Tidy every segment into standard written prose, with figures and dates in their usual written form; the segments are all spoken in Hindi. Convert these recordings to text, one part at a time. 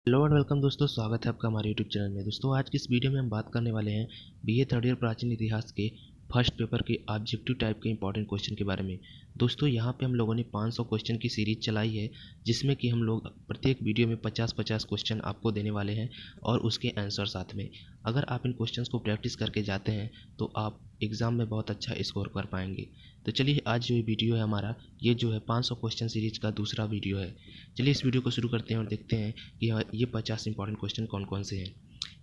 हेलो एंड वेलकम दोस्तों, स्वागत है आपका हमारे यूट्यूब चैनल में। दोस्तों आज की इस वीडियो में हम बात करने वाले हैं बीए थर्ड ईयर प्राचीन इतिहास के फर्स्ट पेपर के ऑब्जेक्टिव टाइप के इंपॉर्टेंट क्वेश्चन के बारे में। दोस्तों यहाँ पे हम लोगों ने 500 क्वेश्चन की सीरीज चलाई है, जिसमें कि हम लोग प्रत्येक वीडियो में 50-50 क्वेश्चन आपको देने वाले हैं और उसके आंसर साथ में। अगर आप इन क्वेश्चंस को प्रैक्टिस करके जाते हैं तो आप एग्ज़ाम में बहुत अच्छा स्कोर कर पाएंगे। तो चलिए आज जो ये वीडियो है हमारा, ये जो है 500 क्वेश्चन सीरीज का दूसरा वीडियो है। चलिए इस वीडियो को शुरू करते हैं और देखते हैं कि ये 50 इंपॉर्टेंट क्वेश्चन कौन कौन से हैं।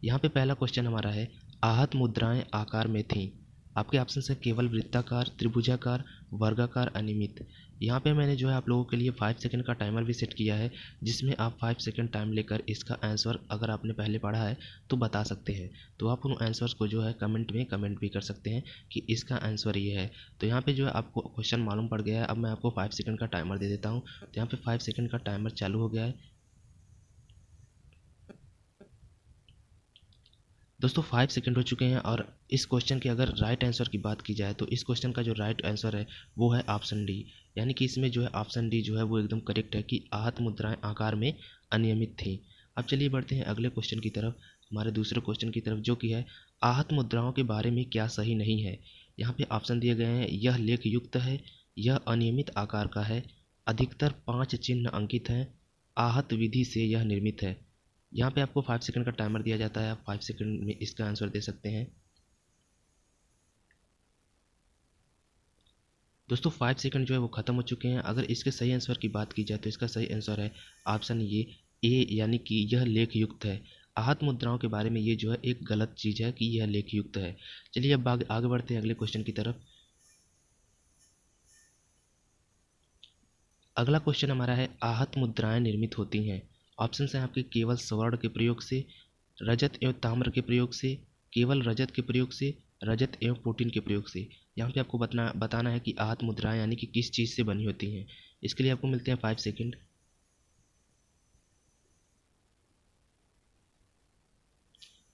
यहाँ पे पहला क्वेश्चन हमारा है, आहत मुद्राएं आकार में थीं। आपके ऑप्शन है केवल वृत्ताकार, त्रिभुजाकार, वर्गाकार, अनियमित। यहाँ पे मैंने जो है आप लोगों के लिए 5 सेकंड का टाइमर भी सेट किया है, जिसमें आप 5 सेकंड टाइम लेकर इसका आंसर अगर आपने पहले पढ़ा है तो बता सकते हैं। तो आप उन आंसर्स को जो है कमेंट में कमेंट भी कर सकते हैं कि इसका आंसर ये है। तो यहाँ पे जो है आपको क्वेश्चन मालूम पड़ गया है। अब मैं आपको 5 सेकंड का टाइमर दे देता हूँ। तो यहाँ पे 5 सेकंड का टाइमर चालू हो गया है। दोस्तों 5 सेकंड हो चुके हैं और इस क्वेश्चन के अगर राइट आंसर की बात की जाए तो इस क्वेश्चन का जो राइट आंसर है वो है ऑप्शन डी। यानी कि इसमें जो है ऑप्शन डी जो है वो एकदम करेक्ट है कि आहत मुद्राएं आकार में अनियमित थी। अब चलिए बढ़ते हैं अगले क्वेश्चन की तरफ, हमारे दूसरे क्वेश्चन की तरफ, जो कि है आहत मुद्राओं के बारे में क्या सही नहीं है। यहाँ पे ऑप्शन दिए गए हैं, यह लेख युक्त है, यह अनियमित आकार का है, अधिकतर 5 चिन्ह अंकित हैं, आहत विधि से यह निर्मित है। यहाँ पे आपको 5 सेकंड का टाइमर दिया जाता है, आप 5 सेकंड में इसका आंसर दे सकते हैं। दोस्तों 5 सेकंड जो है वो ख़त्म हो चुके हैं। अगर इसके सही आंसर की बात की जाए तो इसका सही आंसर है ऑप्शन ए, यानी कि यह लेख युक्त है। आहत मुद्राओं के बारे में ये जो है एक गलत चीज़ है कि यह लेख युक्त है। चलिए अब आगे बढ़ते हैं अगले क्वेश्चन की तरफ। अगला क्वेश्चन हमारा है, आहत मुद्राएं निर्मित होती हैं। ऑप्शन है आपके केवल स्वर्ण के प्रयोग से, रजत एवं ताम्र के प्रयोग से, केवल रजत के प्रयोग से, रजत एवं प्रोटीन के प्रयोग से। यहाँ पे आपको बताना है कि आहत मुद्राएं यानी कि किस चीज़ से बनी होती हैं। इसके लिए आपको मिलते हैं 5 सेकंड।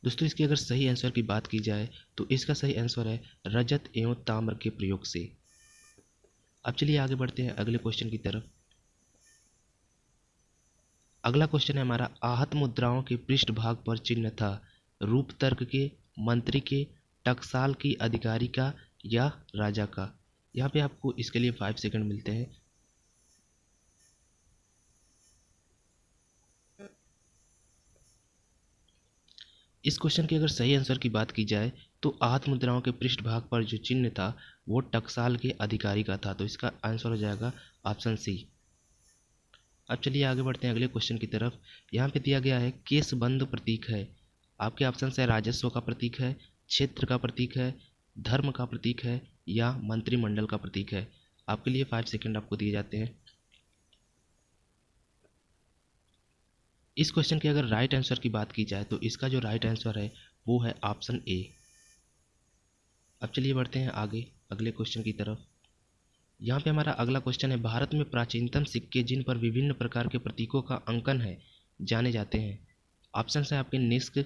दोस्तों इसकी अगर सही आंसर की बात की जाए तो इसका सही आंसर है रजत एवं ताम्र के प्रयोग से। अब चलिए आगे बढ़ते हैं अगले क्वेश्चन की तरफ। अगला क्वेश्चन है हमारा, आहत मुद्राओं के पृष्ठ भाग पर चिन्ह था रूप तर्क के, मंत्री के, टकसाल की अधिकारी का या राजा का। यहाँ पे आपको इसके लिए 5 सेकंड मिलते हैं। इस क्वेश्चन के अगर सही आंसर की बात की जाए तो आहत मुद्राओं के पृष्ठ भाग पर जो चिन्ह था वो टकसाल के अधिकारी का था। तो इसका आंसर हो जाएगा ऑप्शन सी। अब चलिए आगे बढ़ते हैं अगले क्वेश्चन की तरफ। यहाँ पे दिया गया है, केसबंद प्रतीक है। आपके ऑप्शन है राजस्व का प्रतीक है, क्षेत्र का प्रतीक है, धर्म का प्रतीक है या मंत्रिमंडल का प्रतीक है। आपके लिए 5 सेकंड आपको दिए जाते हैं। इस क्वेश्चन के अगर राइट आंसर की बात की जाए तो इसका जो राइट आंसर है वो है ऑप्शन ए। अब चलिए बढ़ते हैं आगे अगले क्वेश्चन की तरफ। यहाँ पे हमारा अगला क्वेश्चन है, भारत में प्राचीनतम सिक्के जिन पर विभिन्न प्रकार के प्रतीकों का अंकन है जाने जाते हैं। ऑप्शन है आपके निष्क,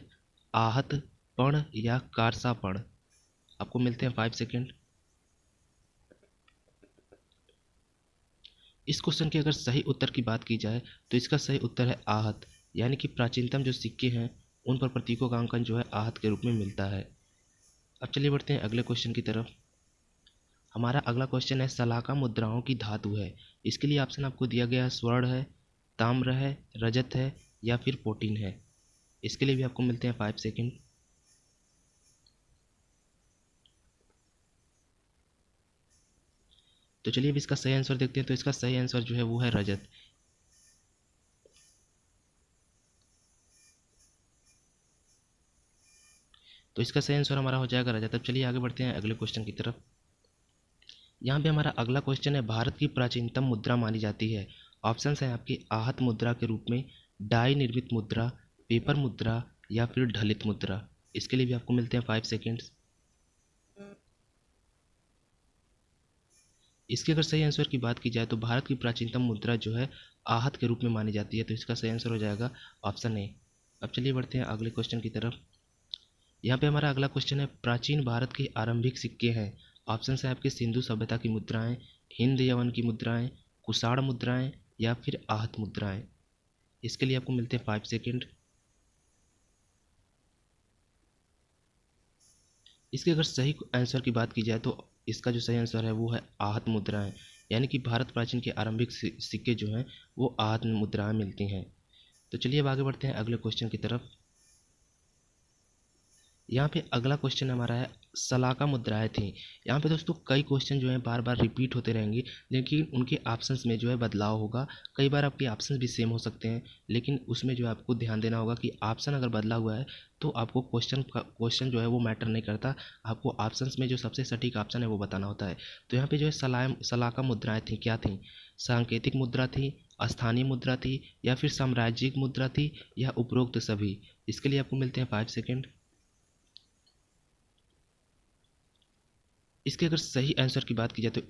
आहत, पर्ण या कारसा पर्ण। आपको मिलते हैं 5 सेकंड। इस क्वेश्चन के अगर सही उत्तर की बात की जाए तो इसका सही उत्तर है आहत। यानी कि प्राचीनतम जो सिक्के हैं उन पर प्रतीकों का अंकन जो है आहत के रूप में मिलता है। अब चलिए बढ़ते हैं अगले क्वेश्चन की तरफ। हमारा अगला क्वेश्चन है, सलाका मुद्राओं की धातु है। इसके लिए ऑप्शन आपको दिया गया है, स्वर्ण है, ताम्र है, रजत है या फिर प्रोटीन है। इसके लिए भी आपको मिलते हैं 5 सेकंड। तो चलिए अब इसका सही आंसर देखते हैं। तो इसका सही आंसर जो है वो है रजत। तो इसका सही आंसर हमारा हो जाएगा रजत। अब चलिए आगे बढ़ते हैं अगले क्वेश्चन की तरफ। यहाँ पे हमारा अगला क्वेश्चन है, भारत की प्राचीनतम मुद्रा मानी जाती है। ऑप्शन है आपकी आहत मुद्रा के रूप में, डाई निर्मित मुद्रा, पेपर मुद्रा या फिर ढलित मुद्रा। इसके लिए भी आपको मिलते हैं 5 सेकेंड्स। इसके अगर सही आंसर की बात की जाए तो भारत की प्राचीनतम मुद्रा जो है आहत के रूप में मानी जाती है। तो इसका सही आंसर हो जाएगा ऑप्शन ए। अब चलिए बढ़ते हैं अगले क्वेश्चन की तरफ। यहाँ पे हमारा अगला क्वेश्चन है, प्राचीन भारत के आरंभिक सिक्के हैं। ऑप्शन है आपके सिंधु सभ्यता की मुद्राएं, हिंद यवन की मुद्राएं, कुषाण मुद्राएं या फिर आहत मुद्राएं। इसके लिए आपको मिलते हैं 5 सेकेंड। इसके अगर सही आंसर की बात की जाए तो इसका जो सही आंसर है वो है आहत मुद्राएं, यानी कि भारत प्राचीन के आरंभिक सिक्के जो हैं वो आहत मुद्राएं मिलती हैं। तो चलिए अब आगे बढ़ते हैं अगले क्वेश्चन की तरफ। यहाँ पे अगला क्वेश्चन हमारा है सलाका मुद्राएं थी। यहाँ पे दोस्तों कई क्वेश्चन जो है बार बार रिपीट होते रहेंगे, लेकिन उनके ऑप्शंस में जो है बदलाव होगा। कई बार आपके ऑप्शंस भी सेम हो सकते हैं, लेकिन उसमें जो है आपको ध्यान देना होगा कि ऑप्शन अगर बदला हुआ है तो आपको क्वेश्चन जो है वो मैटर नहीं करता। आपको ऑप्शंस में जो सबसे सटीक ऑप्शन है वो बताना होता है। तो यहाँ पे जो है सलाका मुद्राएं थी, क्या थी? सांकेतिक मुद्रा थी, स्थानीय मुद्रा थी, या फिर साम्राज्यिक मुद्रा थी, या उपरोक्त सभी? इसके लिए आपको मिलते हैं 5 सेकेंड। इसके अगर सही आंसर की बात की जाए तो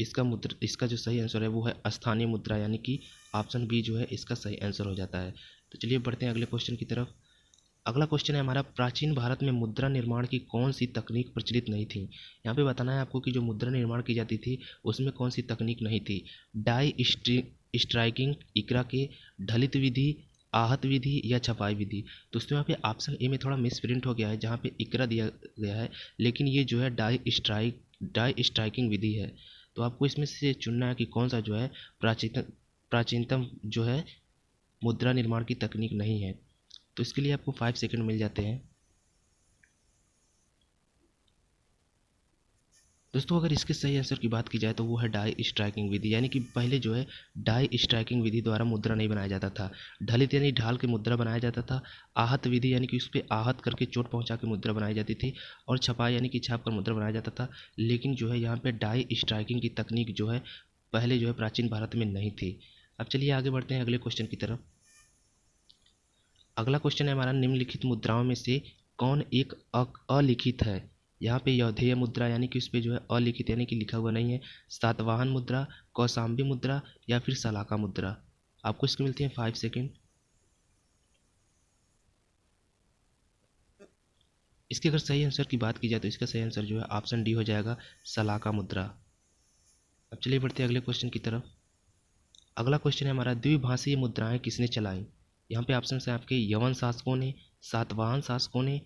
इसका जो सही आंसर है वो है स्थानीय मुद्रा, यानी कि ऑप्शन बी जो है इसका सही आंसर हो जाता है। तो चलिए बढ़ते हैं अगले क्वेश्चन की तरफ। अगला क्वेश्चन है हमारा, प्राचीन भारत में मुद्रा निर्माण की कौन सी तकनीक प्रचलित नहीं थी? यहाँ पे बताना है आपको कि जो मुद्रा निर्माण की जाती थी उसमें कौन सी तकनीक नहीं थी। डाई स्ट्राइकिंग, इकरा के, ढलित विधि, आहत विधि, या छपाई विधि? दोस्तों यहाँ पे ऑप्शन ए में थोड़ा मिसप्रिंट हो गया है, जहाँ पे इकरा दिया गया है, लेकिन ये जो है डाई स्ट्राइकिंग विधि है। तो आपको इसमें से चुनना है कि कौन सा जो है प्राचीनतम जो है मुद्रा निर्माण की तकनीक नहीं है। तो इसके लिए आपको 5 सेकंड मिल जाते हैं। दोस्तों अगर इसके सही आंसर की बात की जाए तो वो है डाई स्ट्राइकिंग विधि, यानी कि पहले जो है डाई स्ट्राइकिंग विधि द्वारा मुद्रा नहीं बनाया जाता था। ढलित यानी ढाल के मुद्रा बनाया जाता था। आहत विधि यानी कि उस पर आहत करके चोट पहुंचा के मुद्रा बनाई जाती थी। और छपाई यानी कि छाप कर मुद्रा बनाया जाता था। लेकिन जो है यहाँ पे डाई स्ट्राइकिंग की तकनीक जो है पहले जो है प्राचीन भारत में नहीं थी। अब चलिए आगे बढ़ते हैं अगले क्वेश्चन की तरफ। अगला क्वेश्चन है हमारा, निम्नलिखित मुद्राओं में से कौन एक अलिखित है? यहाँ पे यौधेय मुद्रा, यानी कि उस पर जो है अलिखित यानी कि लिखा हुआ नहीं है। सातवाहन मुद्रा, कौशाम्बी मुद्रा, या फिर सलाका मुद्रा? आपको इसकी मिलती है 5 सेकेंड। इसके अगर सही आंसर की बात की जाए तो इसका सही आंसर जो है ऑप्शन डी हो जाएगा, सलाका मुद्रा। अब चलिए बढ़ते हैं अगले क्वेश्चन की तरफ। अगला क्वेश्चन है हमारा, द्विभाषीय मुद्राएं किसने चलाई? यहाँ पे ऑप्शन है आपके, यवन शासकों ने, सातवाहन शासकों ने,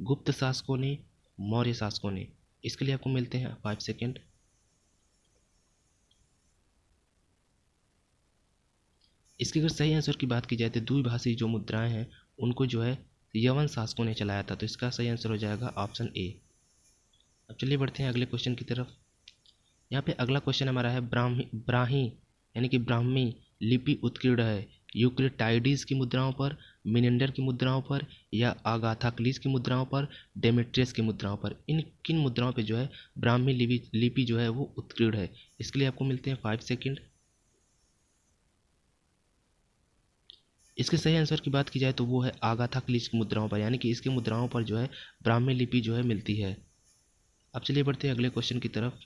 गुप्त शासकों ने, मौर्य शासकों ने? इसके लिए आपको मिलते हैं 5 सेकेंड। इसके अगर सही आंसर की बात की जाए तो द्विभाषी जो मुद्राएं हैं उनको जो है यवन शासकों ने चलाया था। तो इसका सही आंसर हो जाएगा ऑप्शन ए। अब चलिए बढ़ते हैं अगले क्वेश्चन की तरफ। यहाँ पे अगला क्वेश्चन हमारा है, ब्राही यानी कि ब्राह्मी लिपि उत्कीर्ण है यूक्लिटाइडिस की मुद्राओं पर, मिनेंडर की मुद्राओं पर, या आगाथाक्लीज की मुद्राओं पर, डेमेट्रियस की मुद्राओं पर? इन किन मुद्राओं पे जो है ब्राह्मी लिपि जो है वो उत्कीर्ण है? इसके लिए आपको मिलते हैं 5 सेकेंड। इसके सही आंसर की बात की जाए तो वो है आगाथाक्लीज की मुद्राओं पर, यानी कि इसकी मुद्राओं पर जो है ब्राह्मी लिपि जो है मिलती है। अब चलिए बढ़ते हैं अगले क्वेश्चन की तरफ।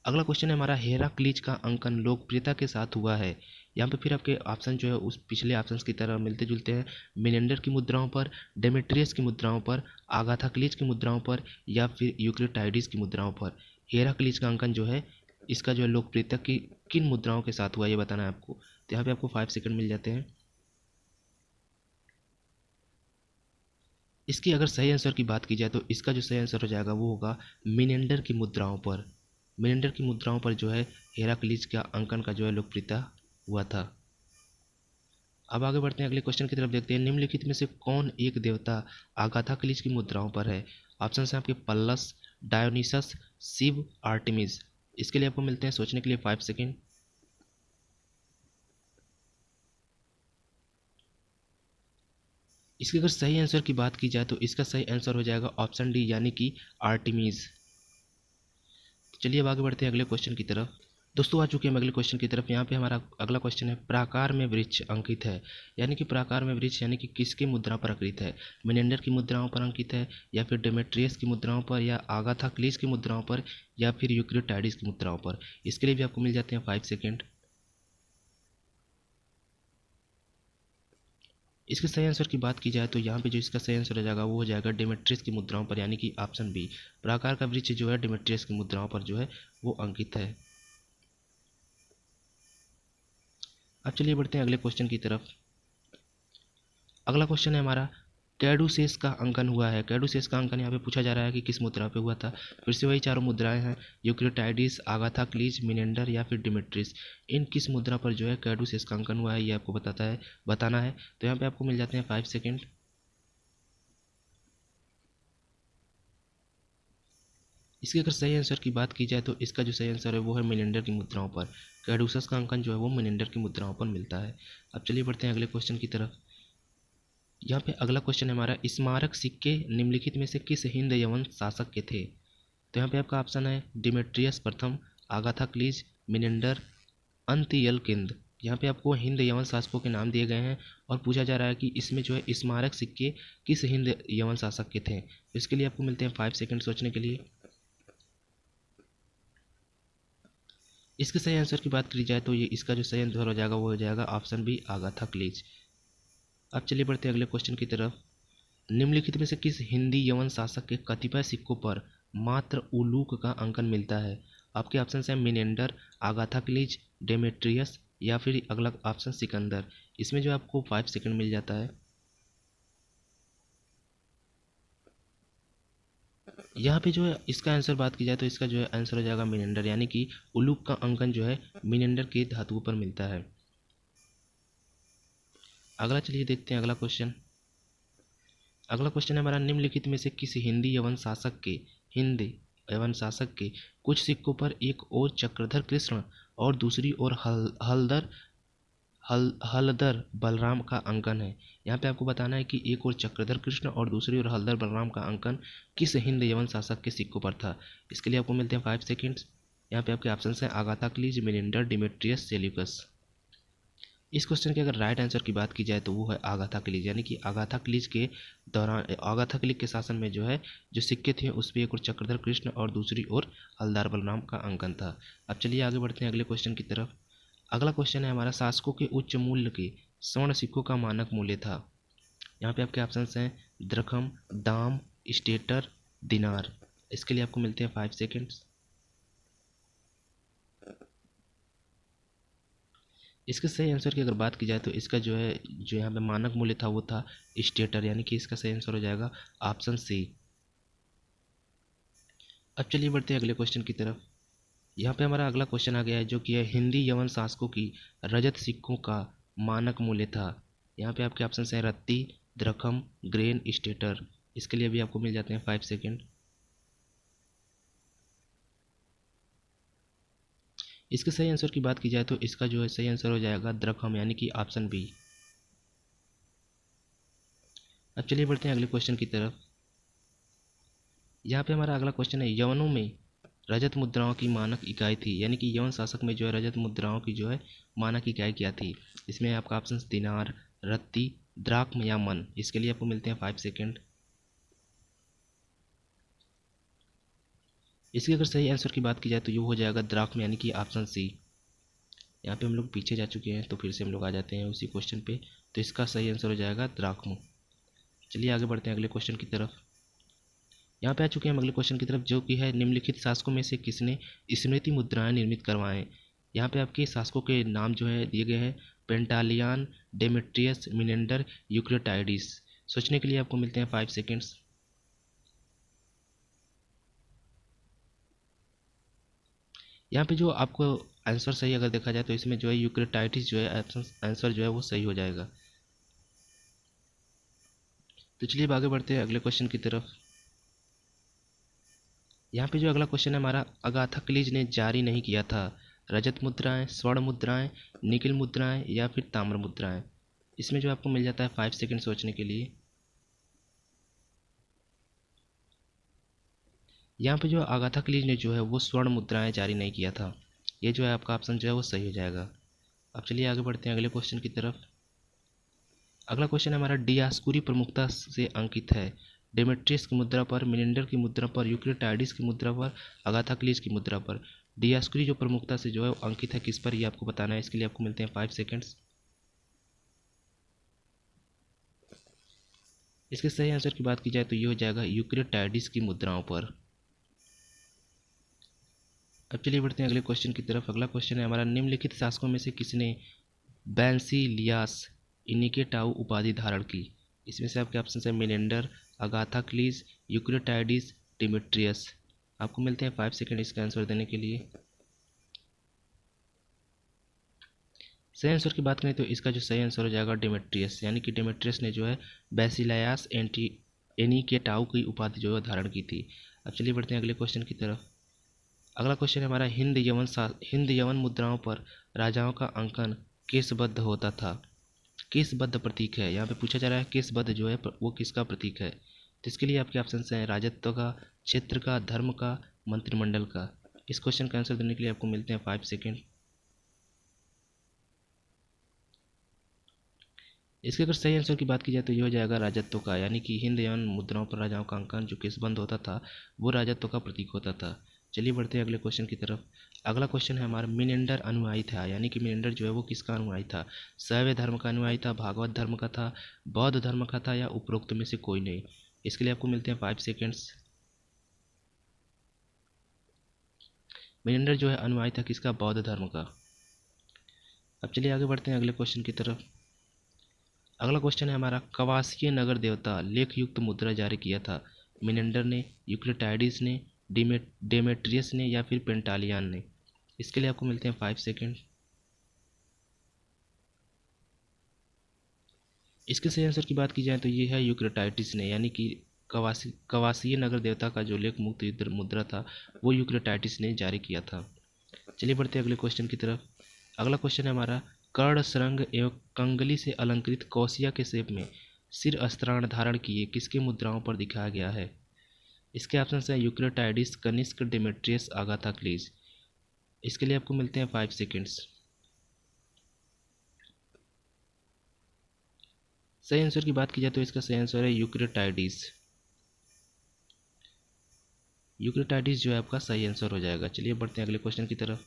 अगला क्वेश्चन है हमारा, हेराक्लीज का अंकन लोकप्रियता के साथ हुआ है? यहाँ पे फिर आपके ऑप्शन जो है उस पिछले ऑप्शंस की तरह मिलते जुलते हैं। मिनेंडर की मुद्राओं पर, डेमेट्रियस की मुद्राओं पर, आगाथाक्लीज की मुद्राओं पर, या फिर यूक्लिटाइडिस की मुद्राओं पर? हेराक्लीज का अंकन जो है इसका जो है लोकप्रियता की किन मुद्राओं के साथ हुआ ये बताना है आपको। तो यहाँ पे आपको 5 सेकंड मिल जाते हैं। इसकी अगर सही आंसर की बात की जाए तो इसका जो सही आंसर हो जाएगा वो होगा मिनेंडर की मुद्राओं पर। मिनेंडर की मुद्राओं पर जो है हेराक्लीज का अंकन का जो है लोकप्रियता हुआ था। अब आगे बढ़ते हैं अगले क्वेश्चन की तरफ, देखते हैं निम्नलिखित में से कौन एक देवता आगाथाक्लीज की मुद्राओं पर है? ऑप्शन है आपके, पल्लस, डायोनिसस, शिव, आर्टेमिस? इसके लिए आपको मिलते हैं सोचने के लिए 5 सेकेंड। इसके अगर सही आंसर की बात की जाए तो इसका सही आंसर हो जाएगा ऑप्शन डी, यानी कि आर्टेमिस। चलिए अब आगे बढ़ते हैं अगले क्वेश्चन की तरफ। दोस्तों आ चुके हैं अगले क्वेश्चन की तरफ। यहाँ पे हमारा अगला क्वेश्चन है, प्राकार में वृक्ष अंकित है? यानी कि प्राकार में वृक्ष यानी कि किसकी मुद्रा पर अंकित है? मिनेंडर की मुद्राओं पर अंकित है, या फिर डेमेट्रियस की मुद्राओं पर, या आगाथाक्लीज की मुद्राओं पर, या फिर यूक्लिटाइडिस की मुद्राओं पर? इसके लिए भी आपको मिल जाते हैं 5 सेकेंड। इसके सही आंसर की बात की जाए तो यहाँ पे जो इसका सही आंसर हो जाएगा वो हो जाएगा डेमेट्रियस की मुद्राओं पर, यानी कि ऑप्शन बी, प्राकार का वृक्ष जो है डेमेट्रियस की मुद्राओं पर जो है वो अंकित है। अब चलिए बढ़ते हैं अगले क्वेश्चन की तरफ। अगला क्वेश्चन है हमारा कैडुसेस का अंकन हुआ है। कैडुसेस का अंकन यहाँ पे पूछा जा रहा है कि किस मुद्रा पे हुआ था। फिर से वही चारों मुद्राएं हैं, यूक्रेटाइडिस, आगाथा क्लीज, मिनेंडर या फिर डिमेट्रियस। इन किस मुद्रा पर जो है कैडुसेस का अंकन हुआ है ये आपको बताना है। तो यहाँ पे आपको मिल जाते हैं 5 सेकेंड। इसके अगर सही आंसर की बात की जाए तो इसका जो सही आंसर है वो है मिनेंडर की मुद्राओं पर। कैडुसस का अंकन जो है वो मिनेंडर की मुद्राओं पर मिलता है। अब चलिए बढ़ते हैं अगले क्वेश्चन की तरफ। यहाँ पे अगला क्वेश्चन है हमारा, स्मारक सिक्के निम्नलिखित में से किस हिंद यवन शासक के थे। तो यहाँ पे आपका ऑप्शन है डिमेट्रियस प्रथम, आगाथा क्लीज, मिनेंडर, अंतियलकिंद। यहाँ पे आपको हिंद यवन शासकों के नाम दिए गए हैं और पूछा जा रहा है कि इसमें जो है स्मारक सिक्के किस हिंद यवन शासक के थे। इसके लिए आपको मिलते हैं 5 सेकेंड सोचने के लिए। इसके सही आंसर की बात की जाए तो ये इसका जो सही आंसर हो जाएगा वो हो जाएगा ऑप्शन बी, आगाथा क्लीज। अब चलिए बढ़ते हैं अगले क्वेश्चन की तरफ। निम्नलिखित में से किस हिंदी यवन शासक के कतिपय सिक्कों पर मात्र उलूक का अंकन मिलता है। आपके ऑप्शन हैं मिनेंडर, आगाथा क्लीज, डेमेट्रियस या फिर अगला ऑप्शन सिकंदर। इसमें जो आपको 5 सेकंड मिल जाता है। यहाँ पे जो है इसका आंसर बात की जाए तो इसका जो है आंसर हो जाएगा मिनेंडर, यानी कि उलूक का अंकन जो है मिनेंडर के धातुओं पर मिलता है। अगला चलिए देखते हैं अगला क्वेश्चन। अगला क्वेश्चन है हमारा, निम्नलिखित में से किसी हिंदी यवन शासक के कुछ सिक्कों पर एक ओर चक्रधर कृष्ण और दूसरी ओर हलदर बलराम का अंकन है। यहाँ पे आपको बताना है कि एक ओर चक्रधर कृष्ण और दूसरी ओर हलदर बलराम का अंकन किस हिंद यवन शासक के सिक्कों पर था। इसके लिए आपको मिलते हैं 5 सेकेंड्स। यहाँ पे आपके ऑप्शन हैं आगाथा क्लीज, मिनेंडर, डिमेट्रियस, सेल्यूकस। इस क्वेश्चन के अगर राइट आंसर की बात की जाए तो वो है आगाथा क्लीज, यानी कि आगाथा क्लीज के दौरान आगाथा क्लीज के शासन में जो है जो सिक्के थे उस पर एक ओर चक्रधर कृष्ण और दूसरी ओर हलदार बलराम का अंकन था। अब चलिए आगे बढ़ते हैं अगले क्वेश्चन की तरफ। अगला क्वेश्चन है हमारा, शासकों के उच्च मूल्य के स्वर्ण सिक्कों का मानक मूल्य था। यहाँ पे आपके ऑप्शन हैं द्रखम, दाम, स्टेटर, दिनार। इसके लिए आपको मिलते हैं 5 सेकेंड्स। इसके सही आंसर की अगर बात की जाए तो इसका जो है जो यहाँ पे मानक मूल्य था वो था स्टेटर, यानी कि इसका सही आंसर हो जाएगा ऑप्शन सी। अब चलिए बढ़ते हैं अगले क्वेश्चन की तरफ। यहाँ पे हमारा अगला क्वेश्चन आ गया है जो कि है हिंदी यवन शासकों की रजत सिक्कों का मानक मूल्य था। यहाँ पे आपके ऑप्शन हैं रत्ती, द्रखम, ग्रेन, स्टेटर। इसके लिए भी आपको मिल जाते हैं 5 सेकेंड। इसके सही आंसर की बात की जाए तो इसका जो है सही आंसर हो जाएगा द्रखम, यानी कि ऑप्शन बी। अब चलिए बढ़ते हैं अगले क्वेश्चन की तरफ। यहाँ पे हमारा अगला क्वेश्चन है, यवनों में रजत मुद्राओं की मानक इकाई थी, यानी कि यवन शासक में जो है रजत मुद्राओं की जो है मानक इकाई क्या थी। इसमें आपका ऑप्शन दिनार, रत्ती, द्राक्म या मन। इसके लिए आपको मिलते हैं 5 सेकेंड। इसके अगर सही आंसर की बात की जाए तो ये हो जाएगा द्राक्म, यानी कि ऑप्शन सी। यहाँ पे हम लोग पीछे जा चुके हैं तो फिर से हम लोग आ जाते हैं उसी क्वेश्चन पे। तो इसका सही आंसर हो जाएगा द्राक्म। चलिए आगे बढ़ते हैं अगले क्वेश्चन की तरफ। यहाँ पे आ चुके हैं हम अगले क्वेश्चन की तरफ जो कि है, निम्नलिखित शासकों में से किसने स्मृति मुद्राएं निर्मित करवाएं। यहाँ पे आपके शासकों के नाम जो है दिए गए हैं, पेंटालियन, डेमेट्रियस, मिनेंडर, यूक्रेटाइडिस। सोचने के लिए आपको मिलते हैं 5 सेकेंड्स। यहाँ पे जो आपको आंसर सही अगर देखा जाए तो इसमें जो है यूक्रेटाइडिस जो है आंसर जो है वो सही हो जाएगा। तो चलिए अब आगे बढ़ते हैं अगले क्वेश्चन की तरफ। यहाँ पे जो अगला क्वेश्चन है हमारा, अगाथा क्लीज ने जारी नहीं किया था रजत मुद्राएं, स्वर्ण मुद्राएं, निकिल मुद्राएं या फिर ताम्र मुद्राएं। इसमें जो आपको मिल जाता है 5 सेकेंड सोचने के लिए। यहाँ पे जो अगाथा क्लीज ने जो है वो स्वर्ण मुद्राएं जारी नहीं किया था। ये जो है आपका ऑप्शन जो है वो सही हो जाएगा। अब चलिए आगे बढ़ते हैं अगले क्वेश्चन की तरफ। अगला क्वेश्चन हमारा, डियास्कुरी प्रमुखता से अंकित है डेमेट्रियस की मुद्रा पर, मिनेंडर की मुद्रा पर, यूक्रेटाइडिस की मुद्रा पर, अगाथा क्लीज की मुद्रा पर। डियास्कुरी जो प्रमुखता से जो है वो अंकित है किस पर, ये आपको बताना है। इसके लिए आपको मिलते हैं 5 सेकेंड्स। इसके सही आंसर की बात की जाए तो ये हो जाएगा यूक्रेटाइडिस की मुद्राओं पर। अब चलिए बढ़ते हैं अगले क्वेश्चन की तरफ। अगला क्वेश्चन है हमारा, निम्नलिखित शासकों में से किसने बैनसी लियास इनिकेटाउ उपाधि धारण की। इसमें से आपके ऑप्शन है मिनेंडर, अगाथाक्लीज, यूक्रेटाइडिस, डिमेट्रियस। आपको मिलते हैं 5 सेकंड इसका आंसर देने के लिए। सही आंसर की बात करें तो इसका जो सही आंसर हो जाएगा डिमेट्रियस, यानी कि डिमेट्रियस ने जो है बैसिलायास एनिकेटाउ की उपाधि जो है धारण की थी। अब चलिए बढ़ते हैं अगले क्वेश्चन की तरफ। अगला क्वेश्चन है हमारा, हिंद यवन मुद्राओं पर राजाओं का अंकन केसबद्ध होता था। केसबद्ध प्रतीक है, यहाँ पे पूछा जा रहा है केसबद्ध जो है वो किसका प्रतीक है। तो इसके लिए आपके ऑप्शन हैं राजत्व का, क्षेत्र का, धर्म का, मंत्रिमंडल का। इस क्वेश्चन का आंसर देने के लिए आपको मिलते हैं 5 सेकेंड। इसके अगर सही आंसर की बात की जाए तो ये हो जाएगा राजत्व का, यानी कि हिंद यवन मुद्राओं पर राजाओं का अंकन जो केसबंद होता था वो राजत्व का प्रतीक होता था। चलिए बढ़ते हैं अगले क्वेश्चन की तरफ। अगला क्वेश्चन है हमारा, मिनेंडर अनुयायी था, यानी कि मिनेंडर जो है वो किसका अनुयायी था। शैव धर्म का अनुयायी था, भागवत धर्म का था, बौद्ध धर्म का था, या उपरोक्त में से कोई नहीं। इसके लिए आपको मिलते हैं 5 सेकेंड्स। मिनेंडर जो है अनुयायी था किसका, बौद्ध धर्म का। अब चलिए आगे बढ़ते हैं अगले क्वेश्चन की तरफ। अगला क्वेश्चन है हमारा, कवासीय नगर देवता लेख युक्त मुद्रा जारी किया था। मिनेंडर ने, यूक्रेटाइडिस ने, डेमेट्रियस ने, या फिर पेंटालियन ने। इसके लिए आपको मिलते हैं 5 सेकेंड। इसके सही आंसर की बात की जाए तो ये है यूक्रेटाइडिस ने, यानी कि कवासीय नगर देवता का जो लेख मुक्त मुद्रा था वो यूक्रेटाइडिस ने जारी किया था। चलिए बढ़ते हैं अगले क्वेश्चन की तरफ। अगला क्वेश्चन है हमारा, कर्ण सरंग एवं कंगली से अलंकृत कौशिया के शेप में सिर अस्त्राण धारण किए किसके मुद्राओं पर दिखाया गया है। इसके ऑप्शन हैं यूक्रेटाइडिस, कनिष्क, डेमेट्रियस, अगाथाक्लीज। इसके लिए आपको मिलते हैं 5 सेकेंड्स। सही आंसर की बात की जाए तो इसका सही आंसर है यूक्रेटाइडिस। यूक्रेटाइडिस जो है आपका सही आंसर हो जाएगा। चलिए बढ़ते हैं अगले क्वेश्चन की तरफ।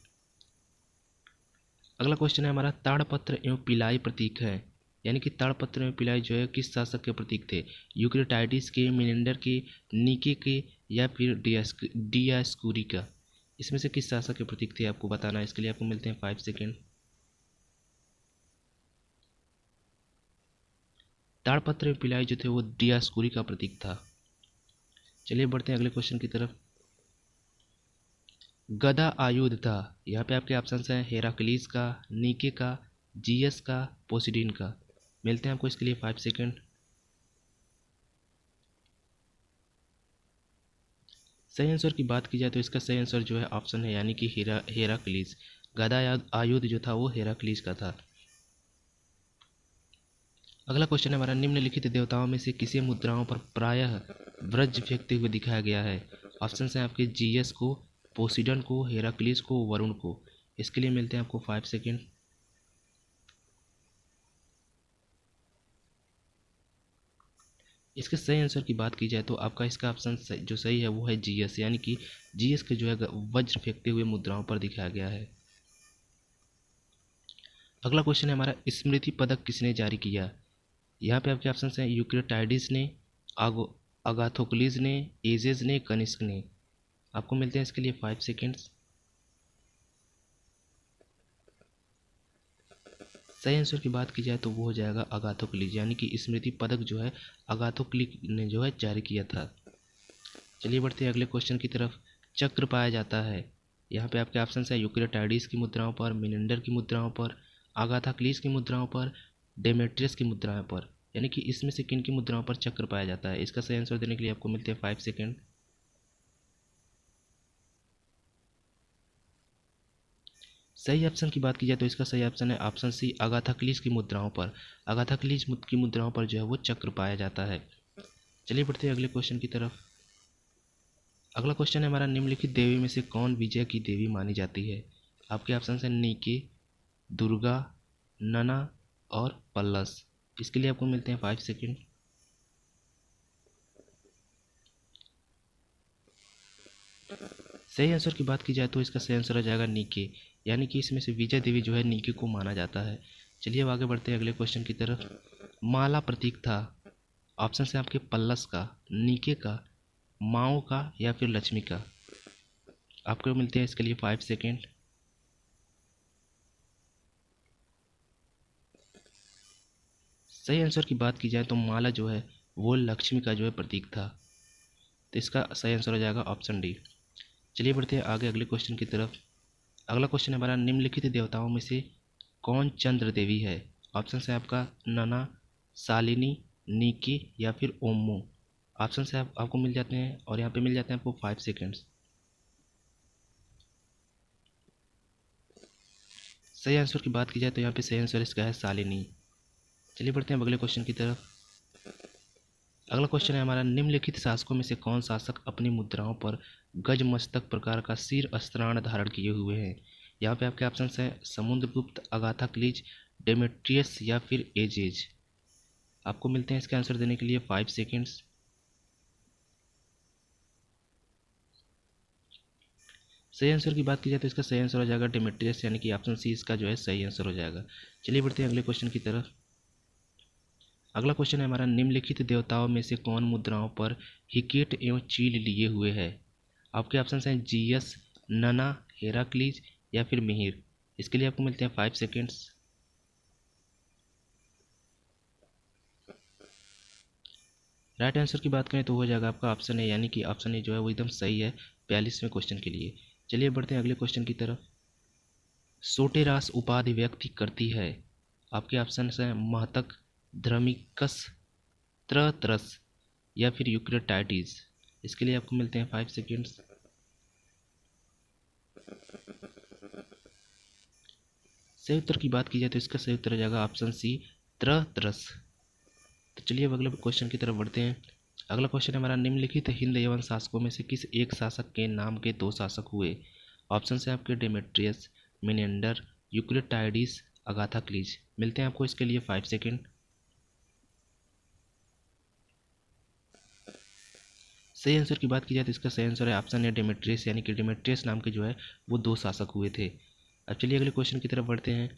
अगला क्वेश्चन है हमारा, ताड़पत्र एवं पिलाई प्रतीक है, यानी कि ताड़पत्र एवं पिलाई जो है किस शासक के प्रतीक थे। यूक्रेटाइडिस के, मिनेंडर के, नीके के, या फिर डियास्कुरी का। इसमें से किस शासक के प्रतीक थे आपको बताना है। इसके लिए आपको मिलते हैं 5 सेकेंड। ताड़पत्र एवं पिलाई जो थे वो डियास्कुरी का प्रतीक था। चलिए बढ़ते हैं अगले क्वेश्चन की तरफ। गदा आयुध था, यहाँ पे आपके ऑप्शन हैं हेराक्लीज का, नीके का, जीएस का, पोसिडीन का। मिलते हैं आपको इसके लिए 5 सेकेंड। सही आंसर की बात की जाए तो इसका सही आंसर जो है ऑप्शन है, यानी कि हेराक्लीज। गदा आयुध जो था वो हेराक्लीज का था। अगला क्वेश्चन है हमारा, निम्नलिखित देवताओं में से किसी मुद्राओं पर प्रायः वज्र फेंकते हुए दिखाया गया है। ऑप्शन हैं आपके जीएस को, पोसिडन को, हेराक्लीज को, वरुण को। इसके लिए मिलते हैं आपको 5 सेकेंड। इसके सही आंसर की बात की जाए तो आपका इसका ऑप्शन जो सही है वो है जीएस, यानी कि जीएस के जो है वज्र फेंकते हुए मुद्राओं पर दिखाया गया है। अगला क्वेश्चन है हमारा, स्मृति पदक किसने जारी किया। यहाँ पे आपके ऑप्शन हैं यूक्रेटाइडिस ने, अगाथोक्लीज ने, एजेस ने, कनिष्क ने। आपको मिलते हैं इसके लिए 5 सेकेंड्स। सही आंसर की बात की जाए तो वो हो जाएगा अगाथोक्लीज, यानी कि स्मृति पदक जो है अगाथोक्लीज ने जो है जारी किया था। चलिए बढ़ते हैं अगले क्वेश्चन की तरफ। चक्र पाया जाता है, यहाँ पे आपके ऑप्शन है यूक्रेटाइडिस की मुद्राओं पर, मिनेंडर की मुद्राओं पर, अगाथाक्लीज की मुद्राओं पर, डेमेट्रियस की मुद्राओं पर। यानी कि इसमें से किन की मुद्राओं पर चक्र पाया जाता है। इसका सही आंसर देने के लिए आपको मिलते हैं 5 सेकेंड। सही ऑप्शन की बात की जाए तो इसका सही ऑप्शन है ऑप्शन सी, अगाथाक्लीज की मुद्राओं पर। अगाथाक्लीज की मुद्राओं पर जो है वो चक्र पाया जाता है। चलिए बढ़ते हैं अगले क्वेश्चन की तरफ। अगला क्वेश्चन है हमारा, निम्नलिखित देवी में से कौन विजय की देवी मानी जाती है। आपके ऑप्शन हैं नीके, दुर्गा, नना और पल्लस। इसके लिए आपको मिलते हैं 5 सेकेंड। सही आंसर की बात की जाए तो इसका सही आंसर हो जाएगा नीके, यानी कि इसमें से विजय देवी जो है नीके को माना जाता है। चलिए अब आगे बढ़ते हैं अगले क्वेश्चन की तरफ। माला प्रतीक था, ऑप्शन है आपके पल्लस का, नीके का, माओ का, या फिर लक्ष्मी का। आपको मिलते हैं इसके लिए 5 सेकेंड। सही आंसर की बात की जाए तो माला जो है वो लक्ष्मी का जो है प्रतीक था, तो इसका सही आंसर हो जाएगा ऑप्शन डी। चलिए बढ़ते हैं आगे अगले क्वेश्चन की तरफ। अगला क्वेश्चन है हमारा, निम्नलिखित देवताओं में से कौन चंद्र देवी है? ऑप्शन है आपका नना, शालिनी, नीकी या फिर ओमो। ऑप्शन से आपको मिल जाते हैं और यहाँ पे मिल जाते हैं आपको 5 सेकेंड्स। सही आंसर की बात की जाए तो यहाँ पे सही आंसर इसका है शालिनी। चलिए बढ़ते हैं अगले क्वेश्चन की तरफ। अगला क्वेश्चन है हमारा, निम्नलिखित शासकों में से कौन शासक अपनी मुद्राओं पर गज मस्तक प्रकार का सिर अस्त्राण धारण किए हुए हैं? यहाँ पे आपके ऑप्शन हैं समुद्रगुप्त, अगाथा क्लीज, डेमेट्रियस या फिर एजेज। आपको मिलते हैं इसका आंसर देने के लिए 5 सेकेंड्स। सही आंसर की बात की जाए तो इसका सही आंसर हो जाएगा डेमेट्रियस, यानी कि ऑप्शन सी इसका जो है सही आंसर हो जाएगा। चलिए बढ़ते हैं अगले क्वेश्चन की तरफ। अगला क्वेश्चन है हमारा, निम्नलिखित देवताओं में से कौन मुद्राओं पर हिकेट एवं चील लिए हुए है? आपके ऑप्शन हैं जीएस, नना, हेराक्लीज या फिर मिहिर। इसके लिए आपको मिलते हैं 5 सेकेंड्स। राइट आंसर की बात करें तो हो जाएगा आपका ऑप्शन ए, यानी कि ऑप्शन ए जो है वो एकदम सही है 42वें क्वेश्चन के लिए। चलिए बढ़ते हैं अगले क्वेश्चन की तरफ। सोटेरास उपाधि व्यक्ति करती है? आपके ऑप्शन हैं महतक, ध्रमिकस, त्रत्रस या फिर यूक्रेटाइटिस। इसके लिए आपको मिलते हैं 5 सेकेंड्स। सही उत्तर की बात की जाए तो इसका सही उत्तर हो जाएगा ऑप्शन सी, त्रत्रस। तो चलिए अब अगले क्वेश्चन की तरफ बढ़ते हैं। अगला क्वेश्चन है हमारा, निम्नलिखित हिंद यवन शासकों में से किस एक शासक के नाम के 2 शासक हुए? ऑप्शन है आपके डेमेट्रियस, मिनेंडर, यूक्रेटाइडिस, अगाथा क्लीज। मिलते हैं आपको इसके लिए 5 सेकेंड। सही आंसर की बात की जाए तो इसका सही आंसर है ऑप्शन है डेमेट्रियस, यानी कि डेमेट्रियस नाम के जो है वो 2 शासक हुए थे। अब चलिए अगले क्वेश्चन की तरफ बढ़ते हैं।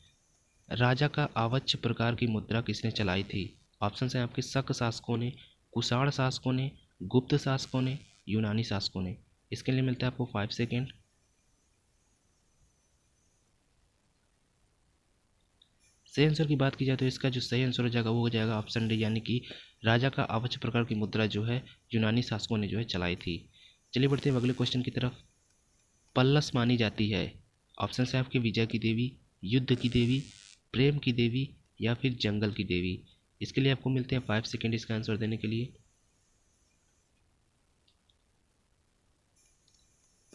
राजा का आवच्य प्रकार की मुद्रा किसने चलाई थी? ऑप्शन है आपके शक शासकों ने, कुषाण शासकों ने, गुप्त शासकों ने, यूनानी शासकों ने। इसके लिए मिलता है आपको 5 सेकेंड। सही आंसर की बात की जाए तो इसका जो सही आंसर हो जाएगा वो हो जाएगा ऑप्शन डी, यानी कि राजा का आवच्य प्रकार की मुद्रा जो है यूनानी शासकों ने जो है चलाई थी। चलिए बढ़ते हैं अगले क्वेश्चन की तरफ। पल्लस मानी जाती है? ऑप्शन है आपके विजय की देवी, युद्ध की देवी, प्रेम की देवी या फिर जंगल की देवी। इसके लिए आपको मिलते हैं 5 सेकेंड इसका आंसर देने के लिए।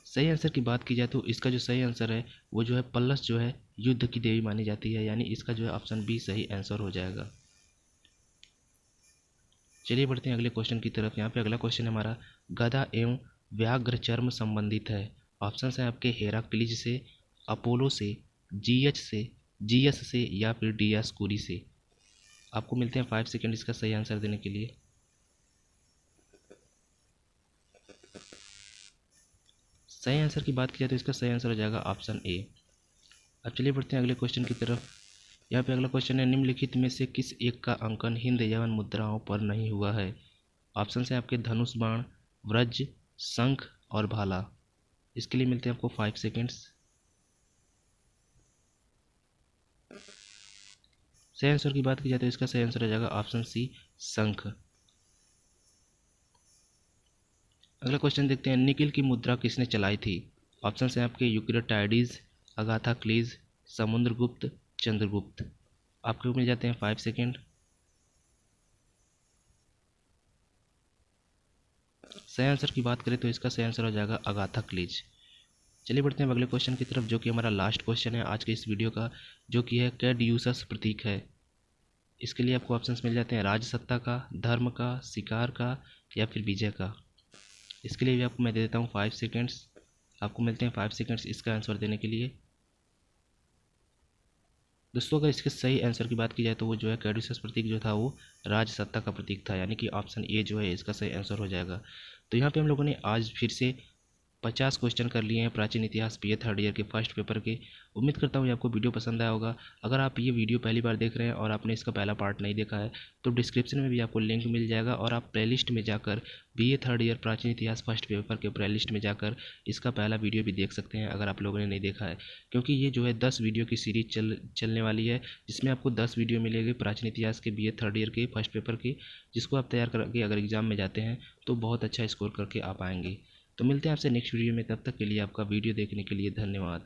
सही आंसर की बात की जाए तो इसका जो सही आंसर है वो जो है पल्लस जो है युद्ध की देवी मानी जाती है, यानी इसका जो है ऑप्शन बी सही आंसर हो जाएगा। चलिए बढ़ते हैं अगले क्वेश्चन की तरफ। यहाँ पे अगला क्वेश्चन हमारा, गदा एवं व्याघ्र चर्म संबंधित है? ऑप्शन है आपके हेराक्लीज से, अपोलो से, जीएस से या फिर डियास्कुरी से। आपको मिलते हैं 5 सेकेंड इसका सही आंसर देने के लिए। सही आंसर की बात की जाए तो इसका सही आंसर हो जाएगा ऑप्शन ए। अब चलिए बढ़ते हैं अगले क्वेश्चन की तरफ। यहाँ पे अगला क्वेश्चन है, निम्नलिखित में से किस एक का अंकन हिंद यवन मुद्राओं पर नहीं हुआ है? ऑप्शन है आपके धनुष बाण, व्रज, शंख और भाला। इसके लिए मिलते हैं आपको 5 सेकेंड्स। सही आंसर की बात की जाए तो इसका सही आंसर हो जाएगा ऑप्शन सी, शंख। अगला क्वेश्चन देखते हैं, निकिल की मुद्रा किसने चलाई थी? ऑप्शन है आपके यूक्रेटाइडिस, अगाथा क्लीज, समुद्रगुप्त, चंद्रगुप्त। आपको मिल जाते हैं 5 सेकेंड। सही आंसर की बात करें तो इसका सही आंसर हो जाएगा अगाथा क्लीज। चलिए बढ़ते हैं अगले क्वेश्चन की तरफ, जो कि हमारा लास्ट क्वेश्चन है आज के इस वीडियो का, जो कि है कैड्यूसस प्रतीक है। इसके लिए आपको ऑप्शंस मिल जाते हैं राजसत्ता का, धर्म का, शिकार का या फिर विजय का। इसके लिए भी आपको मैं दे देता हूँ 5 सेकेंड्स। आपको मिलते हैं 5 सेकेंड्स इसका आंसर देने के लिए। दोस्तों अगर इसके सही आंसर की बात की जाए तो वो जो है कैड्यूसस प्रतीक जो था वो राजसत्ता का प्रतीक था, यानी कि ऑप्शन ए जो है इसका सही आंसर हो जाएगा। तो यहाँ पे हम लोगों ने आज फिर से 50 क्वेश्चन कर लिए हैं प्राचीन इतिहास बीए थर्ड ईयर के फर्स्ट पेपर के। उम्मीद करता हूँ ये आपको वीडियो पसंद आया होगा। अगर आप ये वीडियो पहली बार देख रहे हैं और आपने इसका पहला पार्ट नहीं देखा है तो डिस्क्रिप्शन में भी आपको लिंक मिल जाएगा और आप प्लेलिस्ट में जाकर बीए थर्ड ईयर प्राचीन इतिहास फर्स्ट पेपर के प्लेलिस्ट में जाकर इसका पहला वीडियो भी देख सकते हैं अगर आप लोगों ने नहीं देखा है। क्योंकि ये जो है 10 वीडियो की सीरीज चलने वाली है, जिसमें आपको 10 वीडियो मिलेगी प्राचीन इतिहास के बीए थर्ड ईयर के फर्स्ट पेपर के, जिसको आप तैयार करके अगर एग्ज़ाम में जाते हैं तो बहुत अच्छा स्कोर करके आप आएंगे। तो मिलते हैं आपसे नेक्स्ट वीडियो में, तब तक के लिए आपका वीडियो देखने के लिए धन्यवाद।